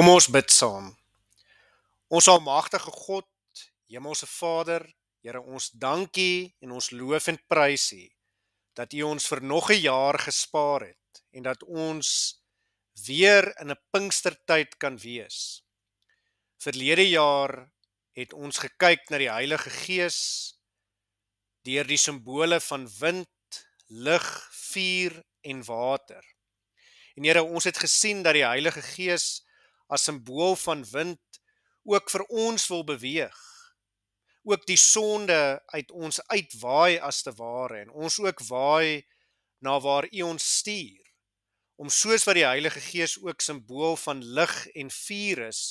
Kom ons bid saam. Ons almagtige God, Hemelse Vader, Here, ons dankie en ons loof en prys U dat U ons vir nog 'n jaar gespaar het en dat ons weer in 'n Pinkstertyd kan wees. Verlede jaar het ons gekyk na die Heilige Gees deur die simbole van wind, lig, vuur en water. En Here, ons het gesien dat die Heilige Gees as simbool van wind ook vir ons wil beweeg. Ook die sonde uit ons uitwaai as te ware en ons ook waai na waar U ons stuur. Om soos wat die Heilige Gees ook simbool van lig en vuur is,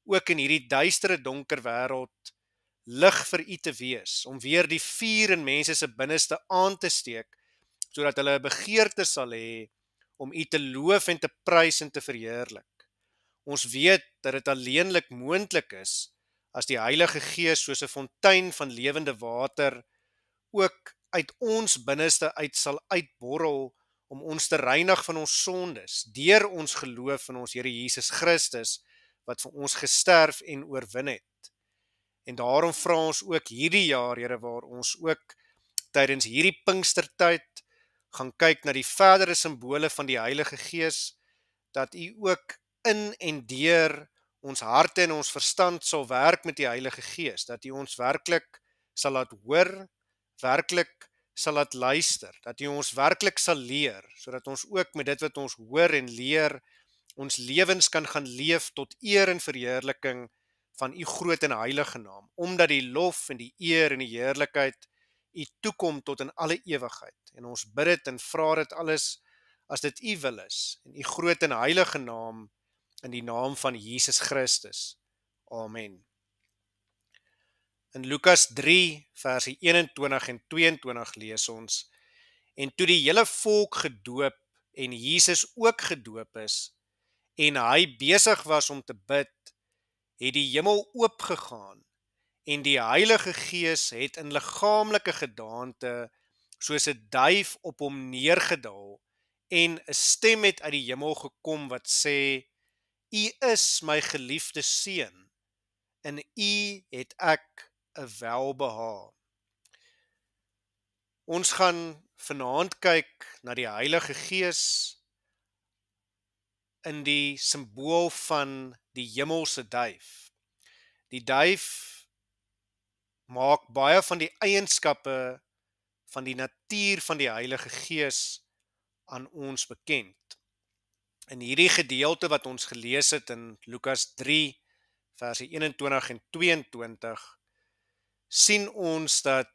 ook in hierdie duistere donker wêreld lig vir U te wees, om weer die vuur in mense se binneste aan te steek, sodat hulle 'n begeerte sal hê om U te loof en te prys en te verheerlik. Ons weet dat dit alleenlik moontlik is as die Heilige Gees soos 'n fontein van lewende water ook uit ons binneste uit sal uitborrel om ons te reinig van ons sondes, deur ons geloof in ons Here Jesus Christus, wat vir ons gesterf en oorwin het. En daarom vra ons ook hierdie jaar, Here, waar ons ook tydens hierdie Pinkstertyd gaan kyk na die verdere simbole van die Heilige Gees, dat U ook in en deur ons harte en ons verstand sal werk met die Heilige Gees, dat U ons werklik sal laat hoor, werklik sal laat luister, dat U ons werklik sal leer, sodat ons ook met dit wat ons hoor en leer, ons lewens kan gaan leef tot eer en verheerliking van U groot en heilige naam, omdat die lof en die eer en die heerlikheid U toekom tot in alle ewigheid. En ons bid dit en vra dit alles as dit U wil is, in U groot en heilige naam, in die naam van Jesus Christus. Amen. In Lukas 3, versie 21 en 22 lees ons, en toe die hele volk gedoop en Jesus ook gedoop is, en hy besig was om te bid, het die hemel oopgegaan, en die Heilige Gees het in liggaamlike gedaante soos 'n duif op hom neergedaal, en 'n stem het uit die hemel gekom wat sê, U is my geliefde seun, in U het ek 'n welbehae. Ons gaan vanaand kyk na die Heilige Gees in die simbool van die hemelse duif. Die duif maak baie van die eienskappe van die natuur van die Heilige Gees aan ons bekend. In hierdie gedeelte wat ons gelees het in Lukas 3, versie 21 en 22, sien ons dat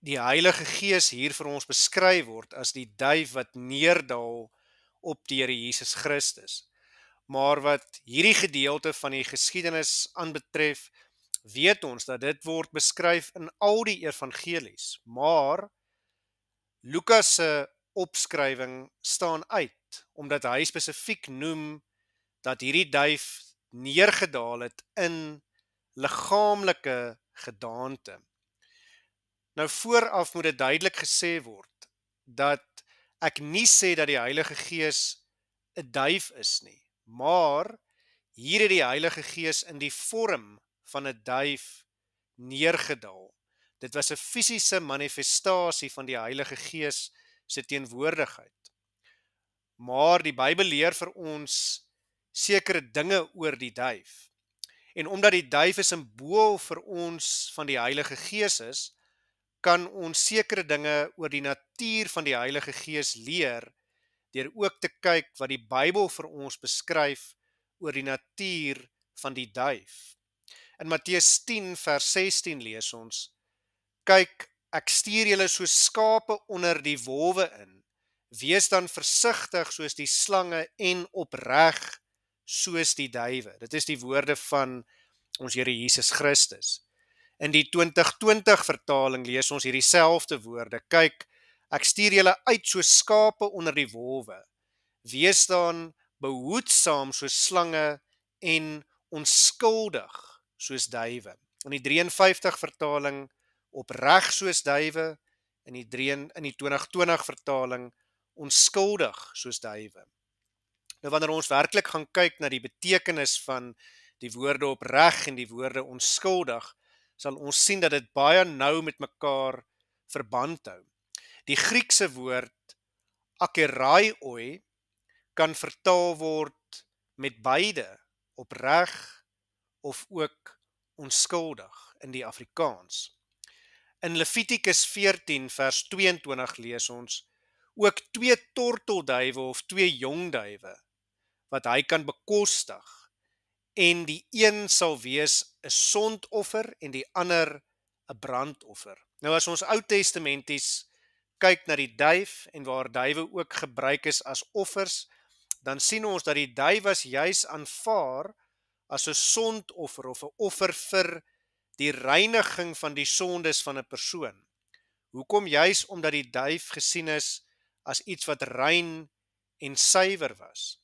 die Heilige Gees hier vir ons beskryf word as die duif wat neerdal op die Here Jesus Christus. Maar wat hierdie gedeelte van die geskiedenis aanbetref, weet ons dat dit word beskryf in al die evangelies. Maar Lukas se opskrywing staan uit, omdat hy spesifiek noem dat hierdie duif neergedaal het in liggaamlike gedaante. Nou vooraf moet dit duidelik gesê word, dat ek nie sê dat die Heilige Gees 'n duif is nie, maar hier het die Heilige Gees in die vorm van 'n duif neergedaal. Dit was 'n fisiese manifestasie van die Heilige Gees se teenwoordigheid. Maar die Bybel leer vir ons sekere dinge oor die duif. En omdat die duif 'n simbool vir ons van die Heilige Gees is, kan ons sekere dinge oor die natuur van die Heilige Gees leer, deur ook te kyk wat die Bybel vir ons beskryf oor die natuur van die duif. In Matteus 10 vers 16 lees ons, kyk, ek stuur julle soos skape onder die wolwe in, wees dan versigtig soos die slange en opreg soos die duwe. Dit is die woorde van ons Here Jesus Christus. In die 2020 vertaling lees ons hierdie selfde woorde, kyk, ek stuur julle uit soos skape onder die wolwe, wees dan behoedsaam soos slange en onskuldig soos duwe. In die 53 vertaling opreg soos duwe, in die 2020 vertaling onskuldig soos duwe. Nou wanneer ons werklik gaan kyk na die betekenis van die woorde opreg en die woorde onskuldig, sal ons sien dat dit baie nou met mekaar verband hou. Die Griekse woord akeraioi kan vertaal word met beide, opreg of ook onskuldig in die Afrikaans. In Levitikus 14 vers 22 lees ons ook 2 tortelduwe of 2 jong duwe wat hy kan bekostig, en die een sal wees 'n sondoffer en die ander 'n brandoffer. Nou as ons Oud-testamenties kyk na die duif en waar duwe ook gebruik is as offers, dan sien ons dat die duif was juis aanvaar as 'n sondoffer of 'n offer vir die reiniging van die sondes van 'n persoon. Hoekom? Juis omdat die duif gesien is as iets wat rein en suiwer was.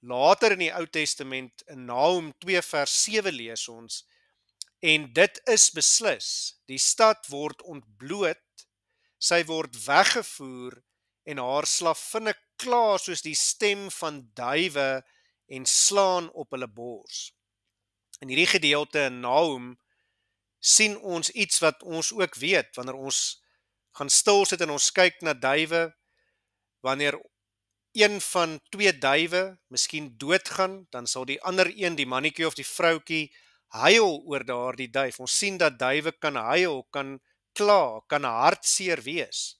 Later in die Ou Testament, in Nahum 2 vers 7 lees ons, en dit is beslis, die stad word ontbloot, sy word weggevoer en haar slavinne kla soos die stem van duwe en slaan op hulle bors. In hierdie gedeelte in Nahum sien ons iets wat ons ook weet, wanneer ons gaan stil sit en ons kyk na duwe, wanneer een van 2 duwe miskien doodgaan, dan sal die ander een, die mannetjie of die vroutjie, huil oor daardie duif. Ons sien dat duwe kan huil, kan kla, kan hartseer wees.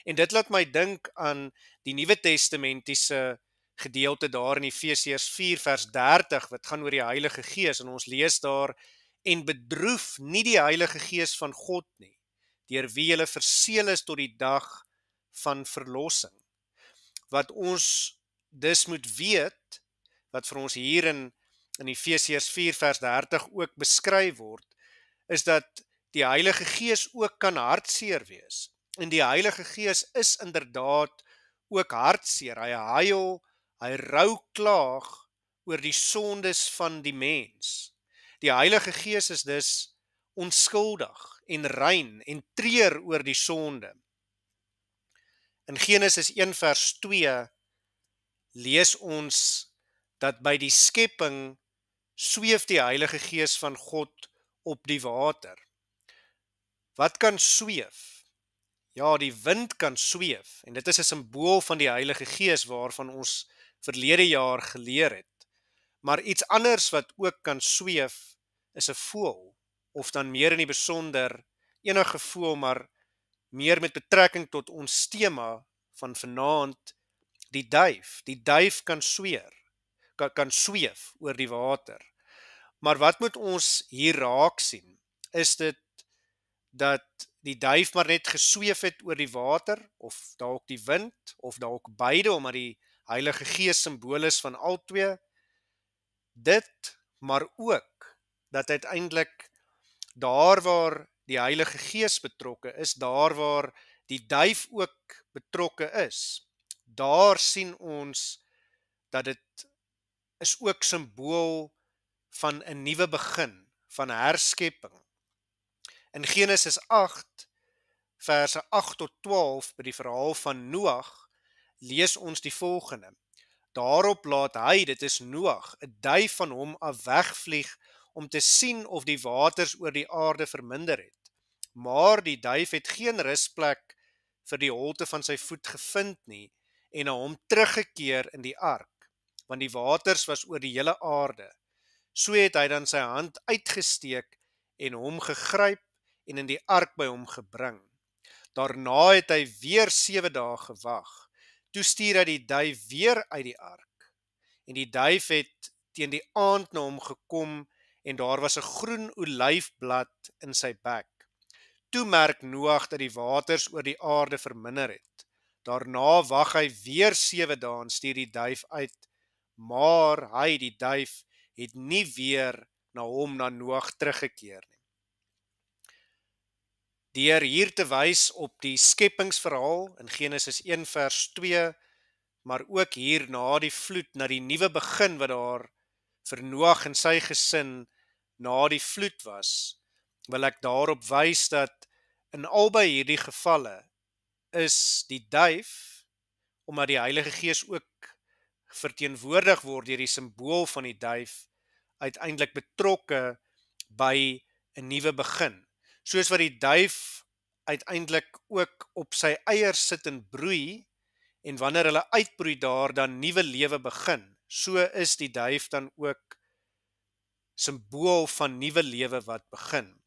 En dit laat my dink aan die Nuwe Testamentiese gedeelte daar in Efesiërs 4 vers 30, wat gaan oor die Heilige Gees, en ons lees daar, en bedroef nie die Heilige Gees van God nie, deur wie julle verseël is tot die dag van verlossing. Wat ons dus moet weet, wat vir ons hier in Efesiërs 4 vers 30 ook beskryf word, is dat die Heilige Gees ook kan hartseer wees. En die Heilige Gees is inderdaad ook hartseer. Hy huil, hy rou klaag oor die sondes van die mens. Die Heilige Gees is dus onskuldig en rein en treur oor die sonde. In Genesis 1 vers 2 lees ons dat by die skepping sweef die Heilige Gees van God op die water. Wat kan sweef? Ja, die wind kan sweef, en dit is 'n simbool van die Heilige Gees waarvan ons verlede jaar geleer het. Maar iets anders wat ook kan sweef is 'n voël, of dan meer in die besonder enige voël, maar meer met betrekking tot ons tema van vanaand, die duif. Die duif kan sweef oor die water. Maar wat moet ons hier raak sien? Is dit dat die duif maar net gesweef het oor die water, of dalk die wind, of dalk beide, omdat die Heilige Gees simbool is van albei? Dit, maar ook dat uiteindelik daar waar die Heilige Gees betrokke is, daar waar die duif ook betrokke is, daar sien ons dat dit is ook simbool van 'n nuwe begin, van herskepping. In Genesis 8, verse 8 tot 12, by die verhaal van Noag, lees ons die volgende. Daarop laat hy, dit is Noag, 'n duif van hom af wegvlieg om te sien of die waters oor die aarde verminder het. Maar die duif het geen rusplek vir die holte van sy voet gevind nie, en na hom teruggekeer in die ark, want die waters was oor die hele aarde. So het hy dan sy hand uitgesteek en hom gegryp en in die ark by hom gebring. Daarna het hy weer 7 dae gewag. Toe stuur hy die duif weer uit die ark, en die duif het teen die aand na hom gekom, en daar was 'n groen olyfblad in sy bek. Toe merk Noag dat die waters oor die aarde verminder het. Daarna wag hy weer 7 dae en stuur die duif uit, maar hy, die duif, het nie weer na Noag teruggekeer nie. Deur hier te wys op die skepingsverhaal in Genesis 1 vers 2, maar ook hier na die vloed, na die nuwe begin wat daar vir Noag en sy gesin na die vloed was, wil ek daarop wys dat in albei hierdie gevalle is die duif, omdat die Heilige Gees ook verteenwoordig word deur die simbool van die duif, uiteindelik betrokke by 'n nuwe begin. Soos wat die duif uiteindelik ook op sy eiers sit en broei, en wanneer hulle uitbroei daar dan nuwe lewe begin, so is die duif dan ook simbool van nuwe lewe wat begin.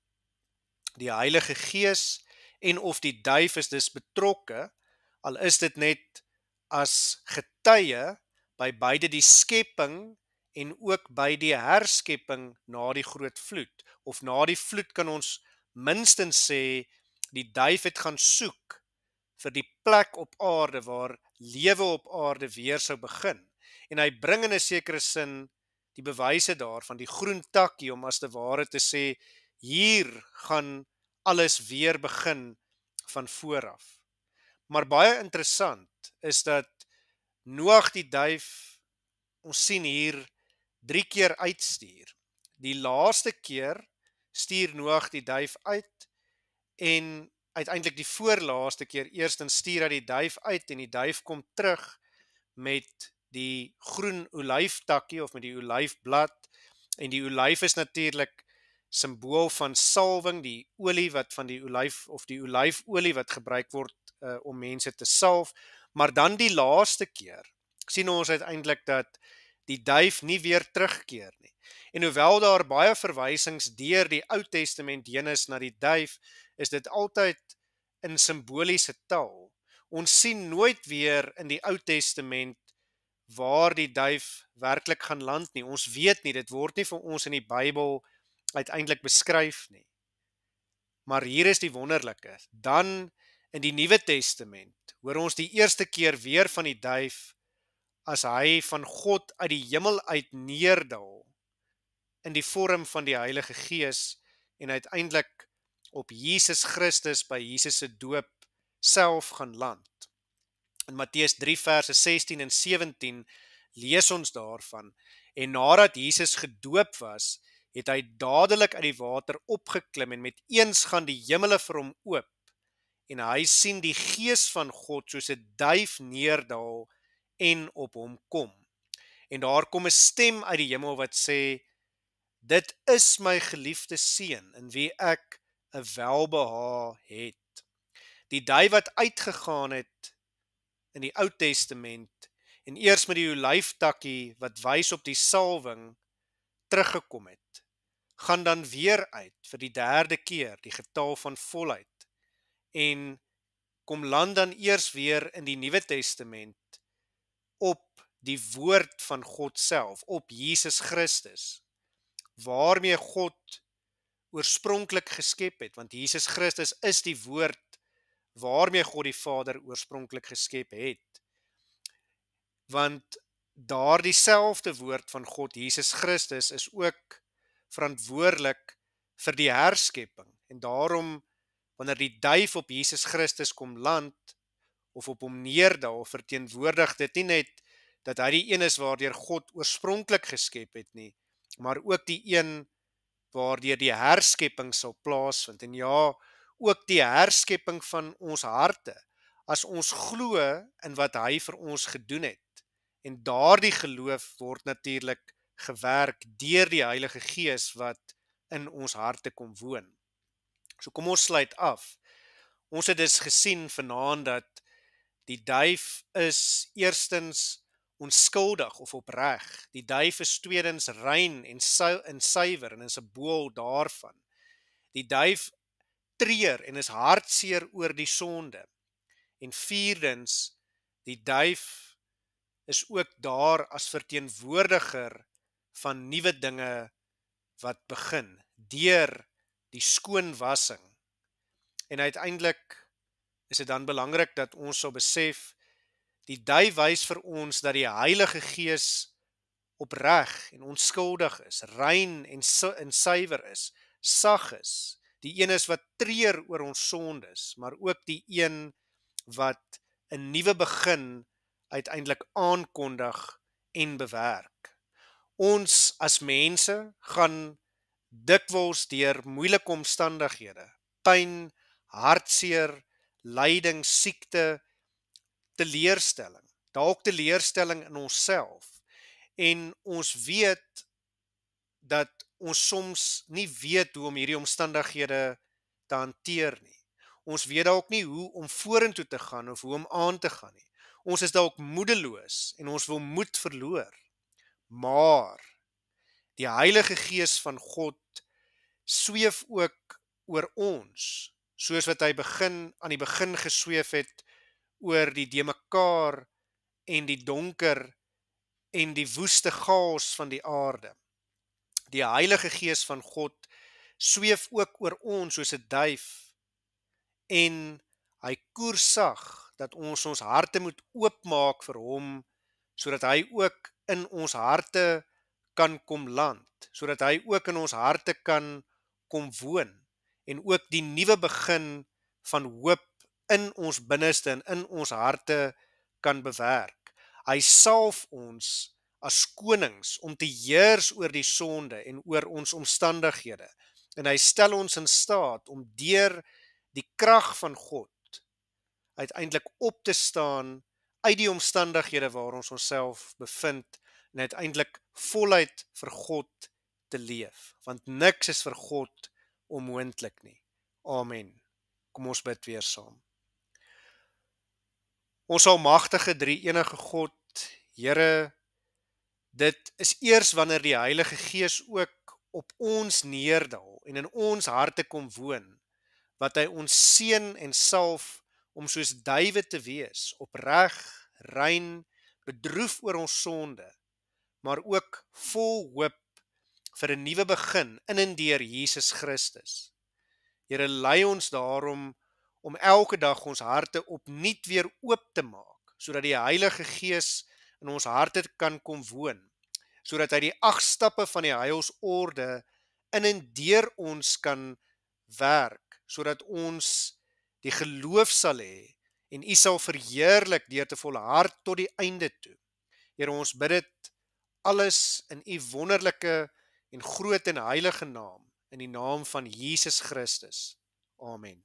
Die Heilige Gees en of die duif is dus betrokke, al is dit net as getuie by beide die skepping en ook by die herskepping na die groot vloed. Of na die vloed kan ons minstens sê, die duif het gaan soek vir die plek op aarde waar lewe op aarde weer sou begin. En hy bring in 'n sekere sin die bewyse daarvan, die groen takkie, om as te ware te sê, hier gaan alles weer begin van vooraf. Maar baie interessant is dat Noag die duif, ons sien hier 3 keer uitstuur. Die laaste keer stuur Noag die duif uit en uiteindelik die voorlaaste keer eerstens stuur hy die duif uit en die duif kom terug met die groen olyftakkie of met die olyfblad, en die olyf is natuurlik simbool van salwing, die olie wat van die olyf of die olyfolie wat gebruik word om mense te salf. Maar dan die laaste keer sien ons uiteindelik dat die duif nie weer terugkeer nie. En hoewel daar baie verwysings deur die Ou Testament heen is na die duif, is dit altyd in simboliese taal. Ons sien nooit weer in die Ou Testament waar die duif werklik gaan land nie. Ons weet nie, dit word nie vir ons in die Bybel uiteindelik beskryf nie. Maar hier is die wonderlike. Dan in die Nuwe Testament hoor ons die eerste keer weer van die duif as hy van God uit die hemel uit neerdal in die vorm van die Heilige Gees en uiteindelik op Jesus Christus by Jesus se doop self gaan land. In Matteus 3 verse 16 en 17 lees ons daarvan, en nadat Jesus gedoop was, het hy dadelik uit die water opgeklim en met eens gaan die hemele vir hom oop, en hy sien die Gees van God soos 'n duif neerdal en op hom kom. En daar kom 'n stem uit die hemel wat sê, dit is my geliefde seun, in wie ek 'n welbehae het. Die duif wat uitgegaan het in die Ou Testament, en eers met die olyftakkie wat wys op die salwing teruggekom het, gaan dan weer uit vir die 3de keer, die getal van volheid, en kom land dan eers weer in die Nuwe Testament op die woord van God self, op Jesus Christus, waarmee God oorspronklik geskep het, want Jesus Christus is die woord waarmee God die Vader oorspronklik geskep het. Want daar dieselfde woord van God, Jesus Christus, is ook verantwoordelik vir die herskepping. En daarom, wanneer die duif op Jesus Christus kom land, of op hom neerdal, verteenwoordig dit nie net dat hy die een is waardeur God oorspronklik geskep het nie, maar ook die een waardeur die herskepping sal plaasvind. En ja, ook die herskepping van ons harte, as ons glo in wat hy vir ons gedoen het. En daardie geloof word natuurlik gewerk deur die Heilige Gees wat in ons harte kom woon. So kom ons sluit af. Ons het dus gesien vanaand dat die duif is eerstens onskuldig of opreg. Die duif is tweedens rein en suiwer en is 'n boel daarvan. Die duif treur en is hartseer oor die sonde. En vierdens, die duif is ook daar as verteenwoordiger van nuwe dinge wat begin, deur die skoonwassing. En uiteindelik is dit dan belangrik dat ons sal besef, die duif wys vir ons dat die Heilige Gees opreg en onskuldig is, rein en suiwer is, sag is, die een is wat treur oor ons sondes, maar ook die een wat 'n nuwe begin uiteindelik aankondig en bewerk. Ons as mense gaan dikwels deur moeilike omstandighede, pyn, hartseer, lyding, siekte, teleurstelling. dalk teleurstelling in onsself en ons weet dat ons soms nie weet hoe om hierdie omstandighede te hanteer nie. Ons weet dalk nie hoe om vorentoe te gaan of hoe om aan te gaan nie. Ons is dalk moedeloos en ons wil moed verloor. Maar die Heilige Gees van God sweef ook oor ons, soos wat hy aan die begin gesweef het oor die demekaar en die donker en die woeste chaos van die aarde. Die Heilige Gees van God sweef ook oor ons soos 'n duif en hy koersag dat ons harte moet oopmaak vir hom, sodat hy ook in ons harte kan kom land, sodat hy ook in ons harte kan kom woon en ook die nuwe begin van hoop in ons binneste en in ons harte kan bewerk. Hy salf ons as konings om te heers oor die sonde en oor ons omstandighede. En hy stel ons in staat om deur die krag van God uiteindelik op te staan uit die omstandighede waar ons onsself bevind en uiteindelik voluit vir God te leef. Want niks is vir God onmoontlik nie. Amen. Kom ons bid weer saam. Ons almagtige drie-enige God, Here, dit is eers wanneer die Heilige Gees ook op ons neerdal en in ons harte kom woon, wat hy ons seën en salf om soos duwe te wees, opreg, rein, bedroef oor ons sonde, maar ook vol hoop vir 'n nuwe begin in en deur Jesus Christus. Here, lei ons daarom om elke dag ons harte opnuut weer oop te maak, sodat die Heilige Gees in ons harte kan kom woon, sodat hy die 8 stappe van die heilsorde in en deur ons kan werk, sodat ons die geloof sal hê en U sal verheerlik deur te volhard tot die einde toe. Here, ons bid dit alles in U wonderlike en groot en heilige naam, in die naam van Jesus Christus. Amen.